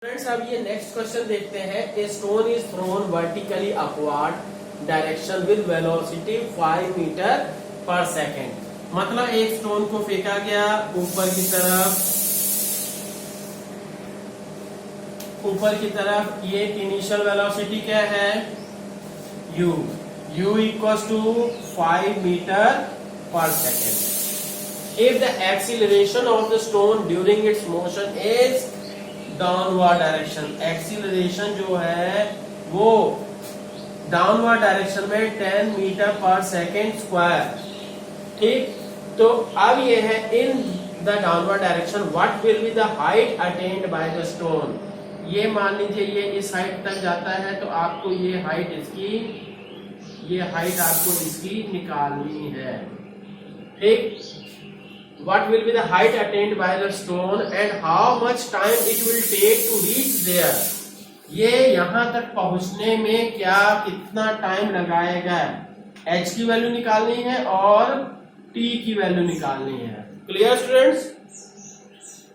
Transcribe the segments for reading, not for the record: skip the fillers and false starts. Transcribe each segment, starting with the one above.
Friends अब ये next question देखते हैं। A stone is thrown vertically upward direction with velocity 5 metre per second. मतलब एक स्टोन को फेंका गया ऊपर की तरफ। ये इनिशियल वेलोसिटी क्या है? u equals to 5 metre per second. If the acceleration of the stone during its motion is downward direction, acceleration जो है वो डाउनवर्ड डायरेक्शन में 10 मीटर पर सेकेंड स्क्वायर। ठीक, तो अब ये है in the downward direction what will be the height attend by the stone. ये मान लीजिए ये इस हाइट तक जाता है तो आपको ये हाइट आपको इसकी निकालनी है। ठीक, what will be the height attained by the stone and how much time it will take to reach there। ये यहां तक पहुंचने में कितना टाइम लगाएगा, h की वैल्यू निकालनी है और t की वैल्यू निकालनी है। Clear students?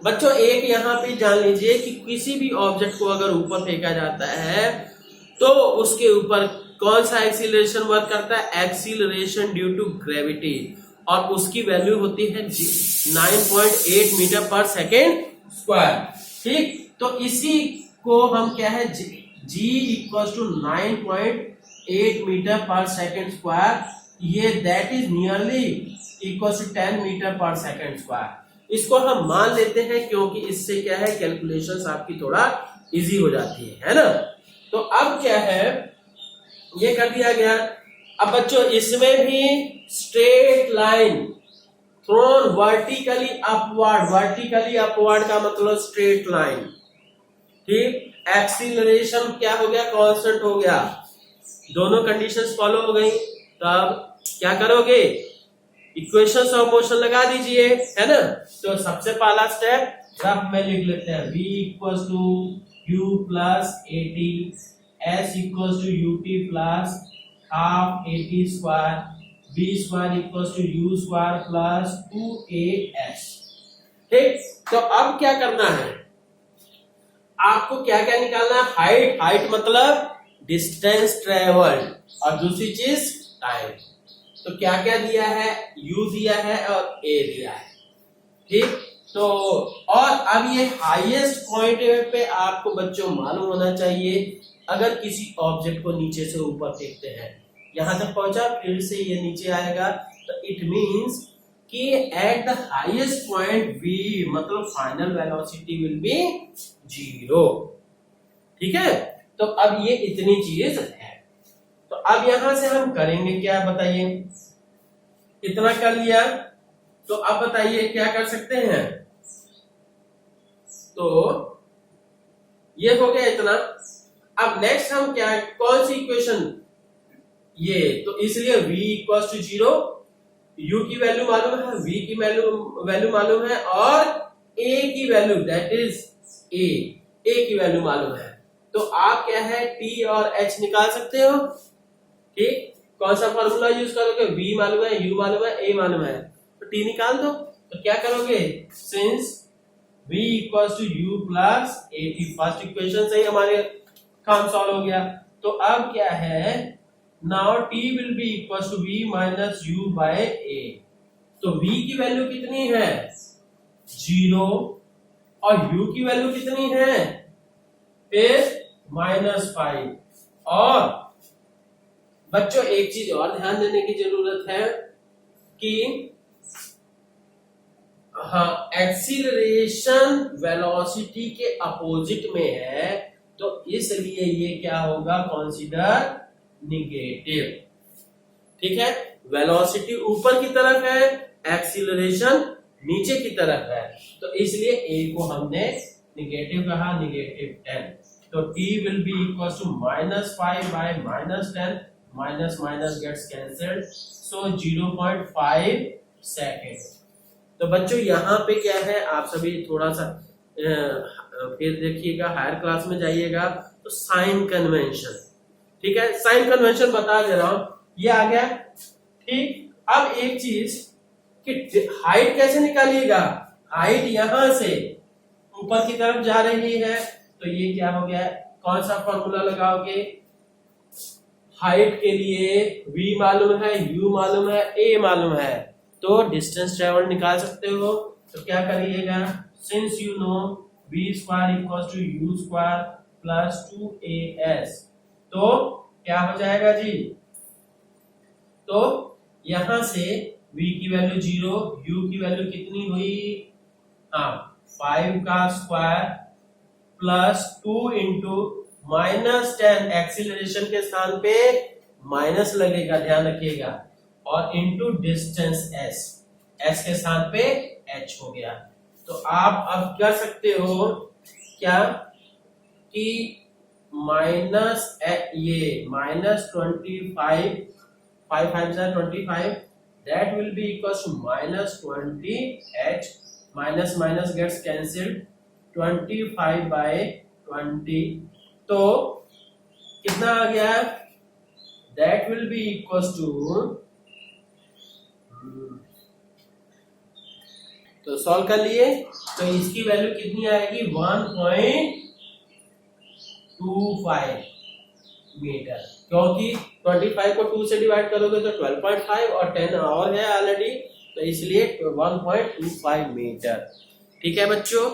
बच्चों एक यहाँ पे जान लीजिए कि किसी भी ऑब्जेक्ट को अगर ऊपर फेंका जाता है तो उसके ऊपर कौन सा एक्सीलरेशन वर्क करता है? एक्सीलरेशन ड्यू टू ग्रेविटी, और उसकी वैल्यू होती है 9.8 मीटर पर सेकेंड स्क्वायर। ठीक, तो इसी को हम क्या है g equal to 9.8 metre per second square, ये that is nearly equal to 10 metre per second square. इसको हम मान लेते हैं क्योंकि इससे क्या है कैलकुलेशंस आपकी थोड़ा इजी हो जाती है ना। तो अब क्या है, ये कर दिया गया। अब बच्चों इसमें भी straight line throne vertically upward का मतलब स्ट्रेट लाइन। ठीक, एक्सीलरेशन क्या हो गया? कांस्टेंट हो गया। दोनों कंडीशंस फॉलो हो गई। तो अब क्या करोगे? इक्वेशंस ऑफ मोशन लगा दीजिए, है ना। तो सबसे पहला स्टेप रफ में लिख लेते हैं। v equals to u plus at, s equals to ut plus half at square, b square equals to u square plus 2as। ठीक, तो अब क्या करना है आपको? क्या क्या निकालना है? हाइट मतलब डिस्टेंस ट्रेवल्ड, और दूसरी चीज टाइम। तो क्या क्या दिया है? u दिया है और a दिया है। ठीक, तो और अब ये हाईएस्ट पॉइंट पे आपको बच्चों मालूम होना चाहिए। अगर किसी ऑब्जेक्ट को नीचे से ऊपर फेंकते हैं, यहां तक पहुंचा, फिर से ये नीचे आएगा, तो इट मींस कि at the highest point v मतलब फाइनल वेलोसिटी विल बी 0। ठीक है, तो अब ये इतनी चीज है। तो अब यहां से हम करेंगे क्या बताइए? इतना कर लिया, तो अब बताइए क्या कर सकते हैं? तो ये हो गया इतना। अब नेक्स्ट हम क्या, कौन सी इक्वेशन? ये तो इसलिए v इक्वल्स टू 0, u की वैल्यू मालूम है, v की वैल्यू मालूम है, और a की वैल्यू दैट इज a की वैल्यू मालूम है। तो आप क्या है t और h निकाल सकते हो। ठीक, कौन सा फॉर्मूला यूज करोगे? v मालूम है, u मालूम है, a मालूम है, तो t निकाल दो। तो क्या करोगे? Since v equals to u plus at, first equation से ही हमारे काम सॉल्व हो गया। तो अब क्या है, now t will be equals to v minus u by a। तो v की वैल्यू कितनी है? 0, और u की वैल्यू कितनी है? फिर -5। और बच्चों एक चीज और ध्यान देने की जरूरत है कि हाँ, एक्सीलरेशन वेलोसिटी के अपोजिट में है, तो इसलिए ये क्या होगा? Consider negative. ठीक है, वेलोसिटी ऊपर की तरफ है, एक्सीलरेशन नीचे की तरफ है, तो इसलिए a को हमने निगेटिव कहा, -10। तो t will be equal to -5 by -10, minus minus gets cancelled, so 0.5 second. तो बच्चों यहाँ पे क्या है, आप सभी थोड़ा सा फिर देखिएगा, हायर क्लास में जाइएगा तो साइन कन्वेंशन। ठीक है, साइन कन्वेंशन बता दे रहा हूं, ये आ गया। ठीक, अब एक चीज कि हाइट कैसे निकालिएगा? हाइट यहां से ऊपर की तरफ जा रही है, तो ये क्या हो गया, कौन सा फॉर्मूला लगाओगे, हाइट के लिए v मालूम है, u मालूम है, a मालूम है, तो डिस्टेंस ट्रेवल निकाल सकते हो। तो क्या करिएगा, since you know v square equals to u square plus 2as, तो क्या हो जाएगा जी, तो यहां से v की वैल्यू 0, u की वैल्यू कितनी हुई, हाँ 5 का स्क्वायर प्लस 2 इंटू -10, एक्सीलरेशन के स्थान पे माइनस लगेगा, ध्यान रखिएगा, और इंटू डिस्टेंस s के स्थान पे h हो गया। तो आप अब कर सकते हो क्या कि ये -25, 5 5 25, that will be equals to -20h, minus minus gets cancelled, 25 by 20, तो कितना आ गया, that will be equals to, तो सॉल्व कर लिए, तो इसकी वैल्यू कितनी आएगी 1.25 मीटर, क्योंकि 25 को 2 से डिवाइड करोगे तो 12.5 और 10 और है ऑलरेडी, तो इसलिए 1.25 मीटर। ठीक है बच्चों।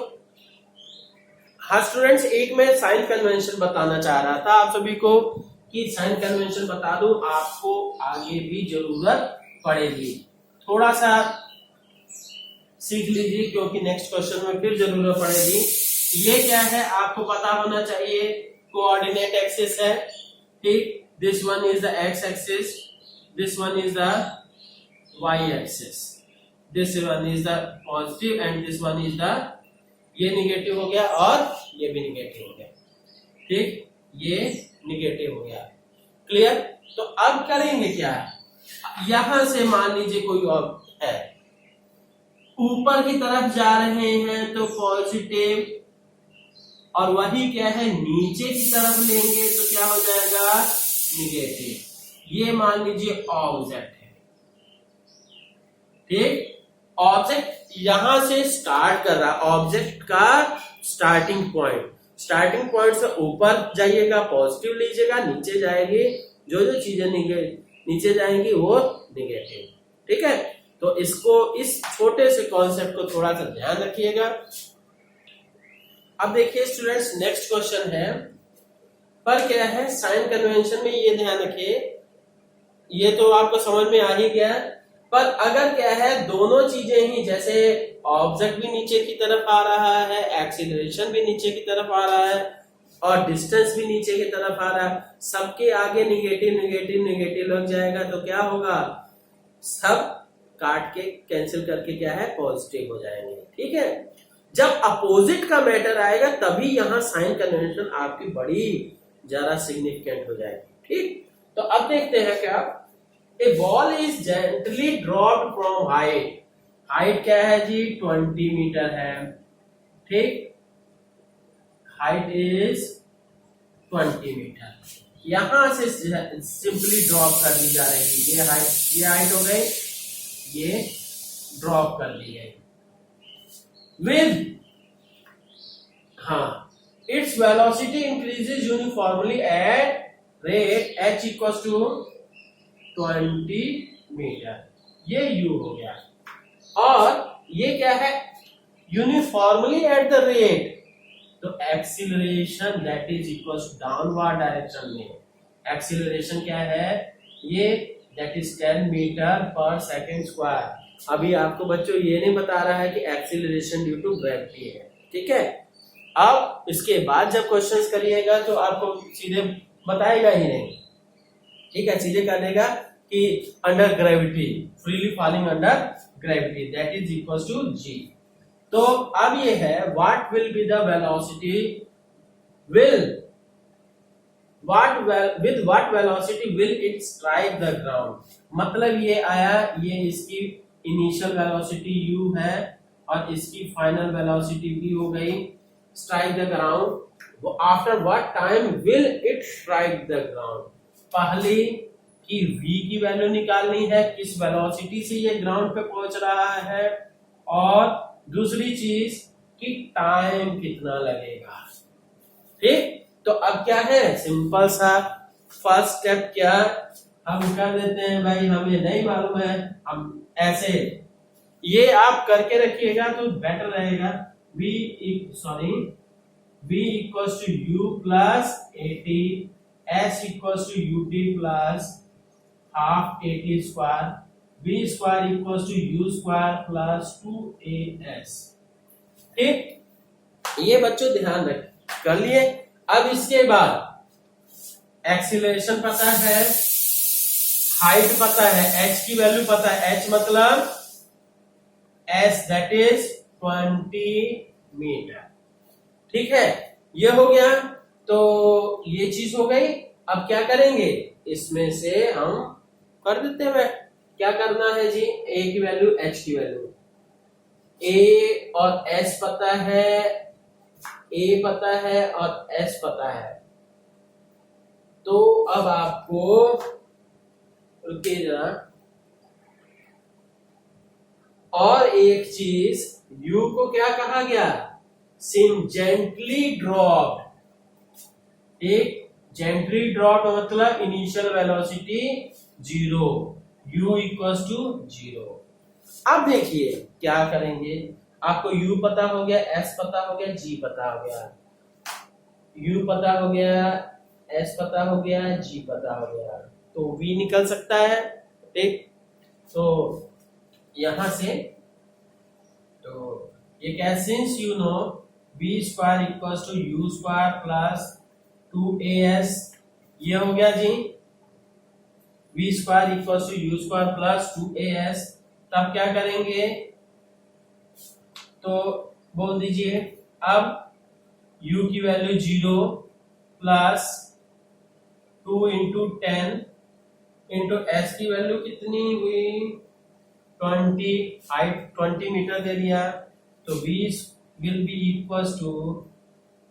हाँ स्टूडेंट्स, एक मैं साइन कन्वेंशन बताना चाह रहा था आप सभी को, कि साइन कन्वेंशन बता दूं, आपको आगे भी जरूरत पड़ेगी, थोड़ा सा सीख लीजिए क्योंकि नेक्स्ट क्वेश्चन में फिर जरूरत पड़ेगी। ये क्या है आपको पता होना चाहिए, कोऑर्डिनेट एक्सिस है, ठीक, this one is the X axis, this one is the Y axis, this one is the positive and this one is the, ये निगेटिव हो गया और ये भी निगेटिव हो गया, ठीक, ये निगेटिव हो गया, क्लियर। तो अब करेंगे क्या, यहां से मान लीजिए कोई और है, ऊपर की तरफ जा रहे हैं तो पॉजिटिव, और वही क्या है नीचे की तरफ लेंगे तो क्या हो जाएगा निगेटिव। ये मान लीजिए ऑब्जेक्ट है, ठीक, ऑब्जेक्ट यहां से स्टार्ट कर रहा, ऑब्जेक्ट का स्टार्टिंग पॉइंट से ऊपर जाइएगा पॉजिटिव लीजिएगा, नीचे जाएगी जो जो चीजें नीचे जाएंगी वो निगेटिव, ठीक है। तो इसको, इस छोटे से कॉन्सेप्ट को थोड़ा सा ध्यान रखिएगा। अब देखिए स्टूडेंट्स, नेक्स्ट क्वेश्चन है, पर क्या है साइन कन्वेंशन में ये ध्यान रखिए, ये तो आपको समझ में आ ही गया, पर अगर क्या है दोनों चीजें ही, जैसे ऑब्जेक्ट भी नीचे की तरफ आ रहा है, एक्सीलरेशन भी नीचे की तरफ आ रहा है और डिस्टेंस भी नीचे की तरफ आ रहा है, सबके आगे निगेटिव निगेटिव निगेटिव लग जाएगा तो क्या होगा, सब काट के कैंसिल करके क्या है पॉजिटिव हो जाएंगे, ठीक है। जब अपोजिट का मैटर आएगा तभी यहां साइन कन्वेंशन आपकी बड़ी ज्यादा सिग्निफिकेंट हो जाएगी, ठीक। तो अब देखते हैं क्या, a ball is gently dropped from height क्या है जी 20 मीटर है, ठीक, हाइट इज 20 मीटर, यहां से सिंपली ड्रॉप कर दी जा रही है, ये हाइट हो गई, ये ड्रॉप कर दी गई विद, हाँ, its velocity increases uniformly at rate h equals to 20 metre, ये u हो गया, और ये क्या है यूनिफॉर्मली एट द रेट, तो acceleration that is equals downward direction में, एक्सीलरेशन क्या है ये, that is 10 metre per second square. अभी आपको बच्चों ये नहीं बता रहा है कि एक्सीलरेशन ड्यू टू ग्रेविटी है, ठीक है। अब इसके बाद जब क्वेश्चंस करिएगा तो आपको सीधे बताएगा ही नहीं, ठीक है, सीधे कर देगा कि under gravity, freely falling under gravity, that is equals to g। तो अब ये है what will be the velocity, with what velocity will it strike the ground, मतलब ये आया, ये इसकी इनिशियल वेलोसिटी u है और इसकी फाइनल वेलोसिटी v हो गई, strike the ground, after what time will it strike the ground, पहली कि v की वैल्यू निकालनी है, किस वेलोसिटी से ये ग्राउंड पे पहुंच रहा है, और दूसरी चीज कि टाइम कितना लगेगा, तो अब क्या है, सिंपल सा फर्स्ट स्टेप क्या हम कर देते हैं भाई, हमें नहीं मालूम है, हम ऐसे ये आप करके रखिएगा तो बेटर रहेगा। v equals to u plus at, s equals to ut plus half at square, v square equals to u square plus 2as। ठीक, ये बच्चों ध्यान रख कर लिए। अब इसके बाद एक्सीलरेशन पता है, हाइट पता है, h की वैल्यू पता है, h मतलब s दैट इज 20 मीटर। ठीक है, ये हो गया, तो ये चीज हो गई। अब क्या करेंगे, इसमें से हम कर देते हैं, क्या करना है जी, a की वैल्यू, h की वैल्यू, a और s पता है, a पता है और s पता है। तो अब आपको रुकिए जरा, और एक चीज, u को क्या कहा गया, जेंटली ड्रॉप्ड। एक जेंटली ड्रॉप मतलब initial velocity 0, u equals to 0। अब देखिए क्या करेंगे, आपको u पता हो गया, s पता हो गया, g पता हो गया, u पता हो गया, s पता हो गया, g पता हो गया, तो v निकल सकता है। ठीक, तो यहां से तो ये क्या, since you know v square equals to u square plus 2as, ये हो गया जी, v square equals to u square plus 2as। तब क्या करेंगे, तो बोल दीजिए, अब u की value 0 plus 2 into 10 into s की वैल्यू कितनी हुई, 20 मीटर दे दिया, तो v will be equals to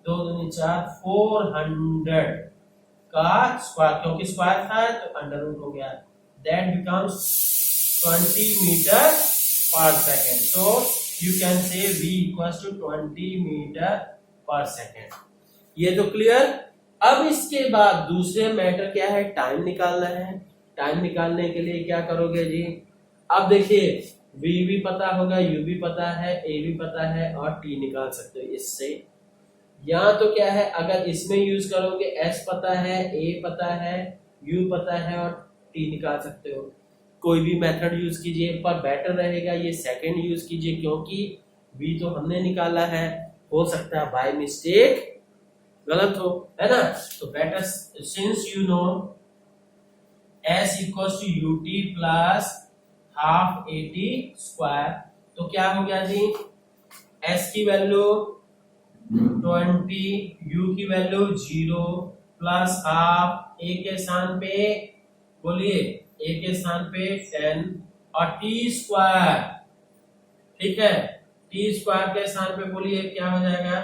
2 दूनी 4 400 का स्क्वायर, क्योंकि स्क्वायर था तो अंडर रूट हो गया, that becomes 20 metre per second. So you can say v equals to 20 metre per second. ये तो क्लियर। अब इसके बाद दूसरे मैटर क्या है, टाइम निकालना है। टाइम निकालने के लिए क्या करोगे जी, अब देखिए v भी पता होगा, u भी पता है, a भी पता है और t निकाल सकते हो इससे। यहाँ तो क्या है, अगर इसमें यूज करोगे s पता है, a पता है, u पता है और t निकाल सकते हो। कोई भी मेथड यूज कीजिए, पर बेटर रहेगा ये सेकंड यूज कीजिए, क्योंकि v तो हमने निकाला है, हो सकता है बाय मिस्टेक गलत हो, है ना। तो better since you know s equals to ut plus half at square, तो क्या हो गया जी, s की वैल्यू 20, u की वैल्यू 0 प्लस हाफ, a के स्थान पे बोलिए, a के स्थान पे 10 और t स्क्वायर। ठीक है, t स्क्वायर के स्थान पे बोलिए क्या हो जाएगा,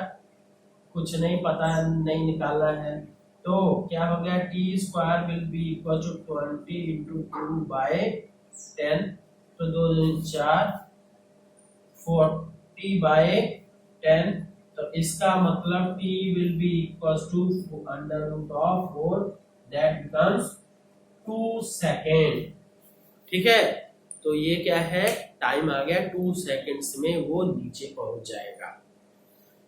कुछ नहीं पता, नहीं निकालना है, तो क्या हो गया, t square will be equal to 20 into 2 by 10, तो 2 दूनी 4 40 बाय 10, तो इसका मतलब t will be equal to under root of 4, that becomes 2 second. ठीक है, तो ये क्या है, टाइम आ गया 2 सेकेंड्स में वो नीचे पहुंच जाएगा।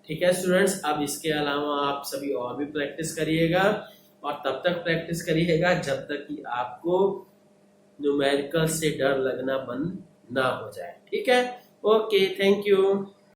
ठीक है स्टूडेंट्स, अब इसके अलावा आप सभी और भी प्रैक्टिस करिएगा, और तब तक प्रैक्टिस करिएगा जब तक कि आपको न्यूमेरिकल से डर लगना बंद ना हो जाए। ठीक है, ओके, थैंक यू।